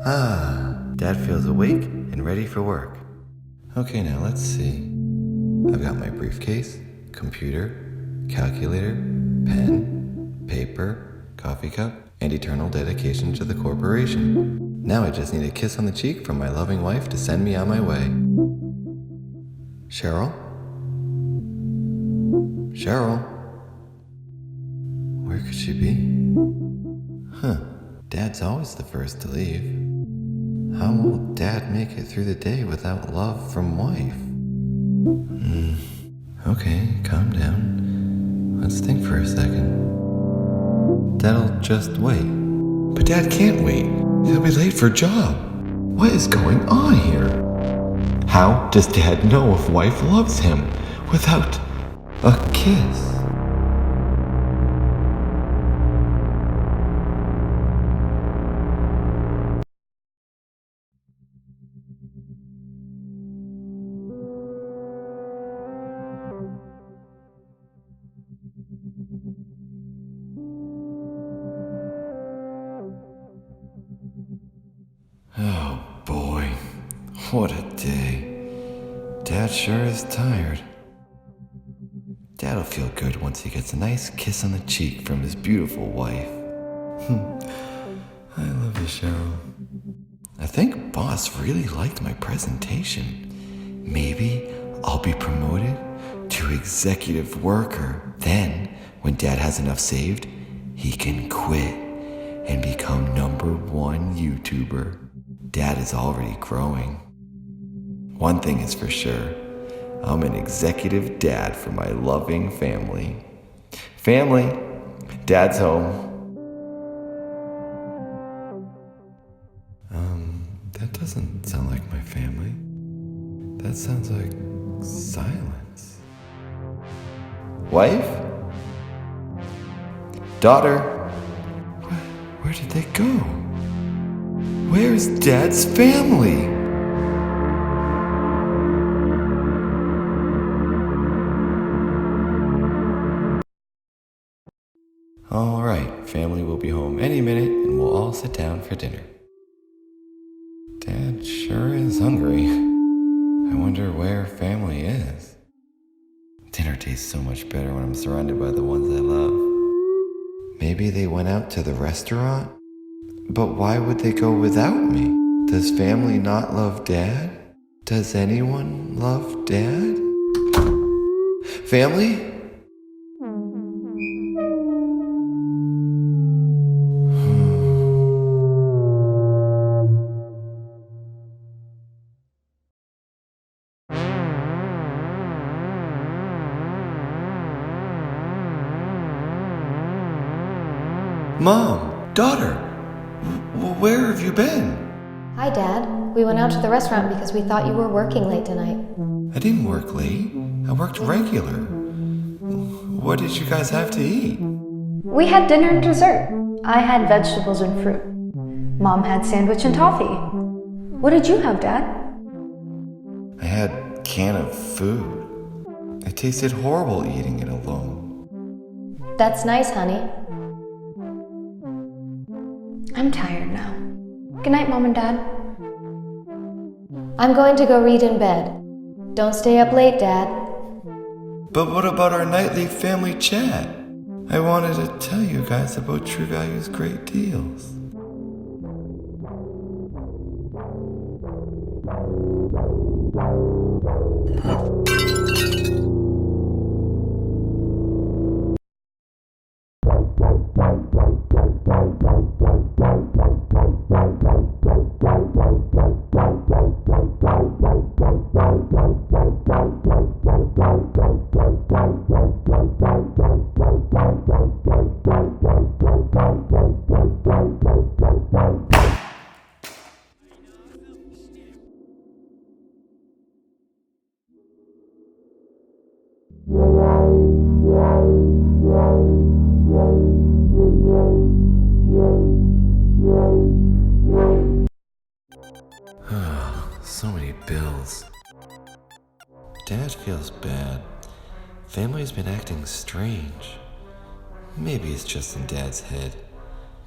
Dad feels awake and ready for work. Okay, now let's see. I've got my briefcase, computer, calculator, pen, paper, coffee cup, and eternal dedication to the corporation. Now I just need a kiss on the cheek from my loving wife to send me on my way. Cheryl? Cheryl? Where could she be? Dad's always the first to leave. How will Dad make it through the day without love from wife? Okay, calm down. Let's think for a second. Dad'll just wait. But Dad can't wait. He'll be late for a job. What is going on here? How does Dad know if wife loves him without a kiss? Oh boy, what a day. Dad sure is tired. Dad'll feel good once he gets a nice kiss on the cheek from his beautiful wife. I love you, Cheryl. I think boss really liked my presentation. Maybe I'll be promoted to executive worker. Then, when Dad has enough saved, he can quit and become #1 YouTuber. Dad is already growing. One thing is for sure, I'm an executive dad for my loving family. Family, Dad's home. That doesn't sound like my family. That sounds like silence. Wife? Daughter? Where did they go? Where's Dad's family? All right, family will be home any minute and we'll all sit down for dinner. Dad sure is hungry. I wonder where family is. Dinner tastes so much better when I'm surrounded by the ones I love. Maybe they went out to the restaurant? But why would they go without me? Does family not love Dad? Does anyone love Dad? Family? Mom, daughter, where have you been? Hi, Dad. We went out to the restaurant because we thought you were working late tonight. I didn't work late. I worked regular. What did you guys have to eat? We had dinner and dessert. I had vegetables and fruit. Mom had sandwich and toffee. What did you have, Dad? I had a can of food. It tasted horrible eating it alone. That's nice, honey. I'm tired now. Good night, Mom and Dad. I'm going to go read in bed. Don't stay up late, Dad. But what about our nightly family chat? I wanted to tell you guys about True Value's great deals. So many bills. Dad feels bad. Family's been acting strange. Maybe it's just in Dad's head.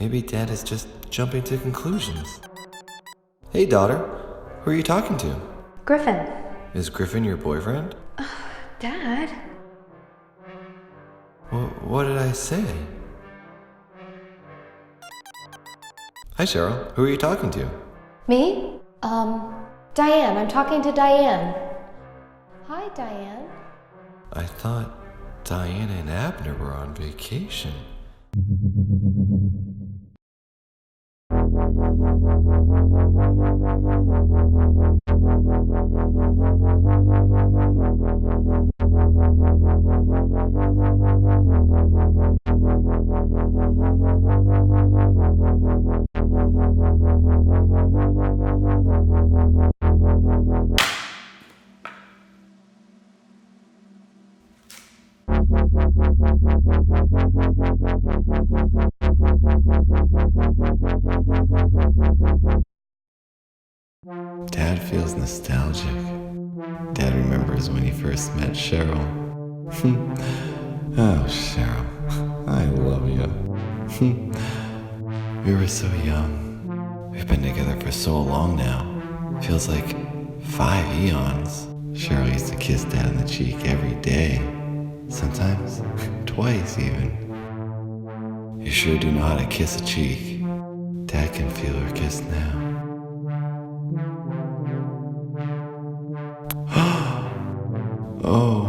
Maybe Dad is just jumping to conclusions. Hey, daughter. Who are you talking to? Griffin. Is Griffin your boyfriend? Dad? What did I say? Hi, Cheryl. Who are you talking to? Me? Diane. I'm talking to Diane. Hi, Diane. I thought Diana and Abner were on vacation. Dad feels nostalgic. Dad remembers when he first met Cheryl. Oh, Cheryl, I love you. We were so young. We've been together for so long now. Feels like 5 eons. Cheryl used to kiss Dad on the cheek every day. Sometimes twice even. You sure do know how to kiss a cheek. Dad can feel her kiss now. Oh.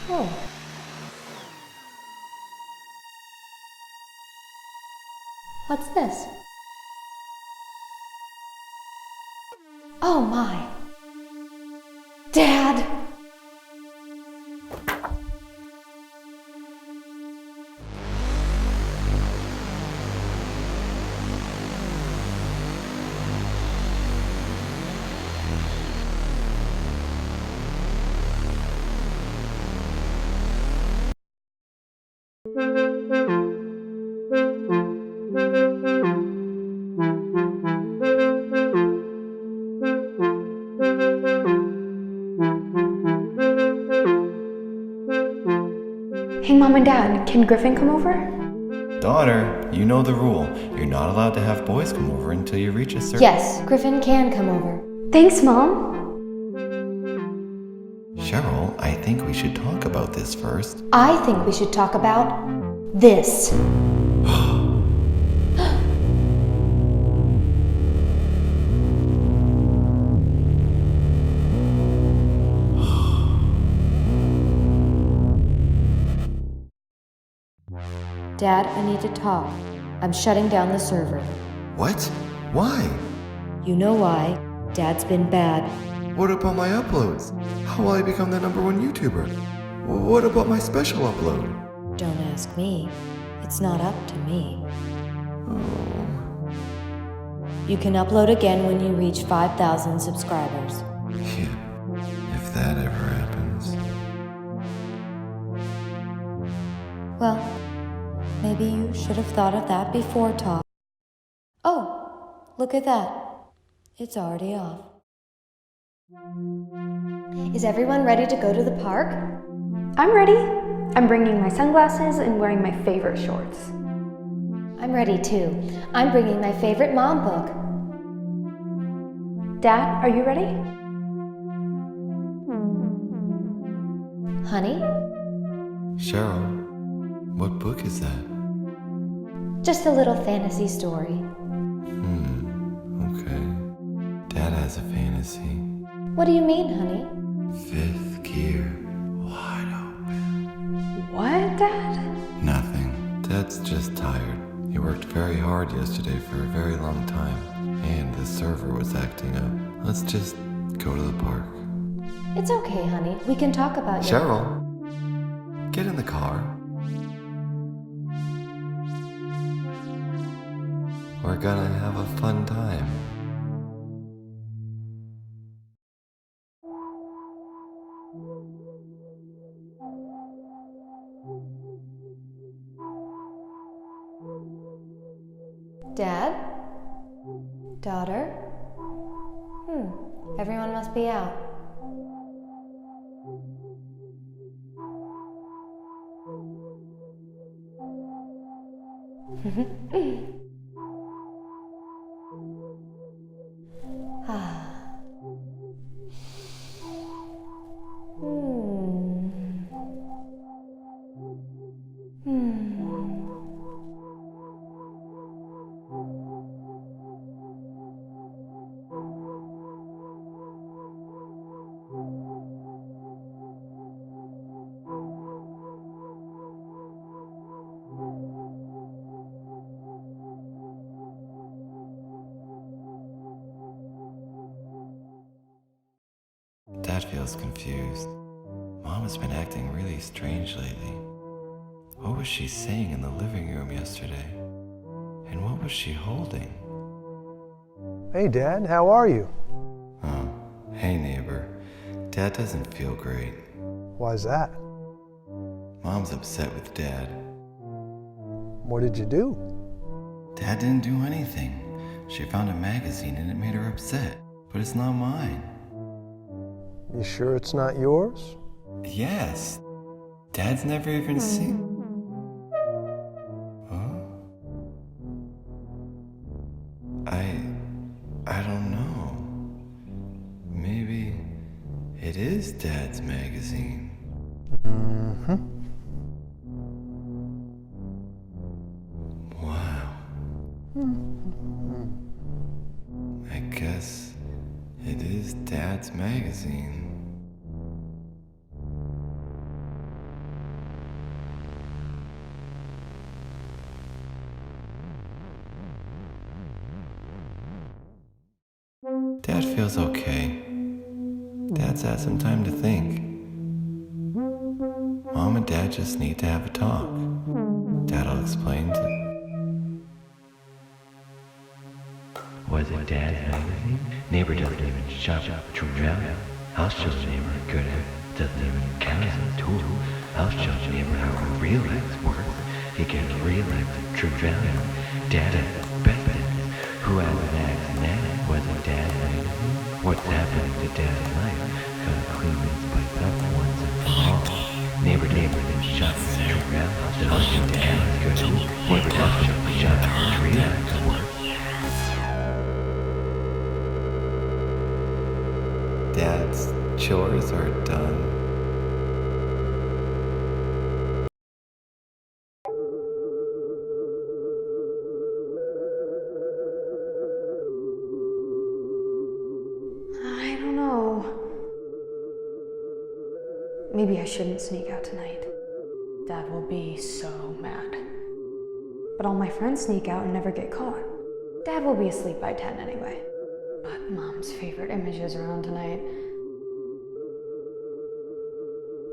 Oh. What's this? Oh my. Dad! Hey, Mom and Dad, can Griffin come over? Daughter, you know the rule. You're not allowed to have boys come over until you reach a certain... Yes, Griffin can come over. Thanks, Mom. Cheryl, I think we should talk about this first. I think we should talk about this. Dad, I need to talk. I'm shutting down the server. What? Why? You know why. Dad's been bad. What about my uploads? How will I become the #1 YouTuber? What about my special upload? Don't ask me. It's not up to me. Oh. You can upload again when you reach 5,000 subscribers. Yeah, if that ever happens. Well, maybe you should have thought of that before talk. Oh, look at that. It's already off. Is everyone ready to go to the park? I'm ready. I'm bringing my sunglasses and wearing my favorite shorts. I'm ready too. I'm bringing my favorite mom book. Dad, are you ready? Honey? Cheryl, what book is that? Just a little fantasy story. Okay. Dad has a fantasy. What do you mean, honey? Fifth gear, wide open. What, Dad? Nothing. Dad's just tired. He worked very hard yesterday for a very long time, and the server was acting up. Let's just go to the park. It's okay, honey. We can talk about your... Cheryl, get in the car. We're gonna have a fun time. Dad? Daughter? Everyone must be out. Dad feels confused. Mom has been acting really strange lately. What was she saying in the living room yesterday? And what was she holding? Hey, Dad, how are you? Oh, hey neighbor. Dad doesn't feel great. Why's that? Mom's upset with Dad. What did you do? Dad didn't do anything. She found a magazine and it made her upset. But it's not mine. You sure it's not yours? Yes. Dad's never even seen... Huh? I don't know. Maybe it is Dad's magazine. Wow. I guess it is Dad's magazine. Dad feels okay. Dad's had some time to think. Mom and Dad just need to have a talk. Dad'll explain to... Was it Dad's magazine? Neighbor doesn't even shop true value. House shows neighbor good at doesn't even count as a tool. House shows neighbor how real life works. He gives real life true value. Dad is the best at it. Who has an axe now? Was it Dad's magazine? What's happening to Dad's life? Gotta clean this place up once and for all. Neighbor didn't shop true value. House shows Dad is good tool. Neighbor doesn't shop real life work. Dad's chores are done. I don't know. Maybe I shouldn't sneak out tonight. Dad will be so mad. But all my friends sneak out and never get caught. Dad will be asleep by 10 anyway. But Mom's favorite images are on tonight.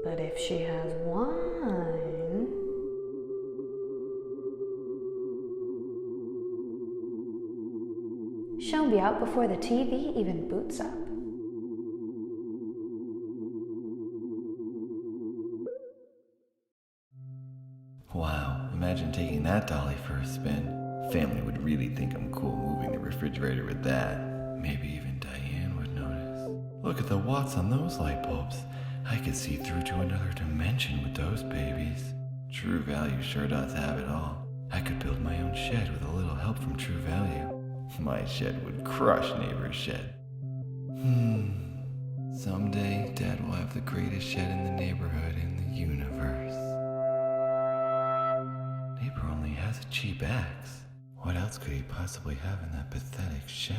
But if she has wine... she'll be out before the TV even boots up. Wow, imagine taking that dolly for a spin. Family would really think I'm cool moving the refrigerator with that. Maybe even Diane would notice. Look at the watts on those light bulbs. I could see through to another dimension with those babies. True Value sure does have it all. I could build my own shed with a little help from True Value. My shed would crush neighbor's shed. Someday, Dad will have the greatest shed in the neighborhood in the universe. Neighbor only has a cheap axe. What else could he possibly have in that pathetic shed?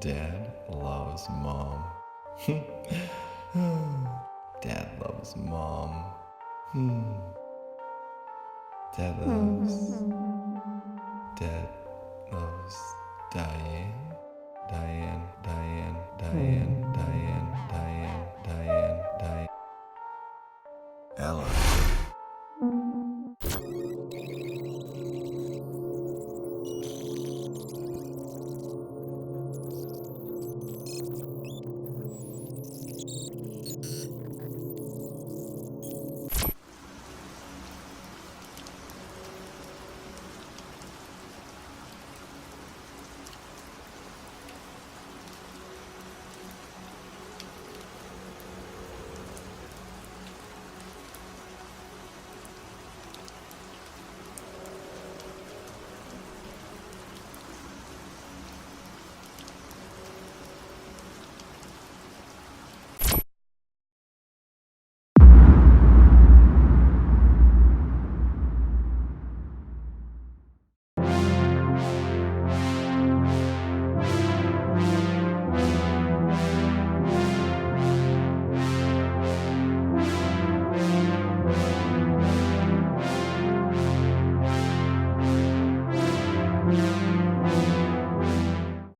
Dad loves Mom. Dad loves Mom. Dad loves Diane. Ella.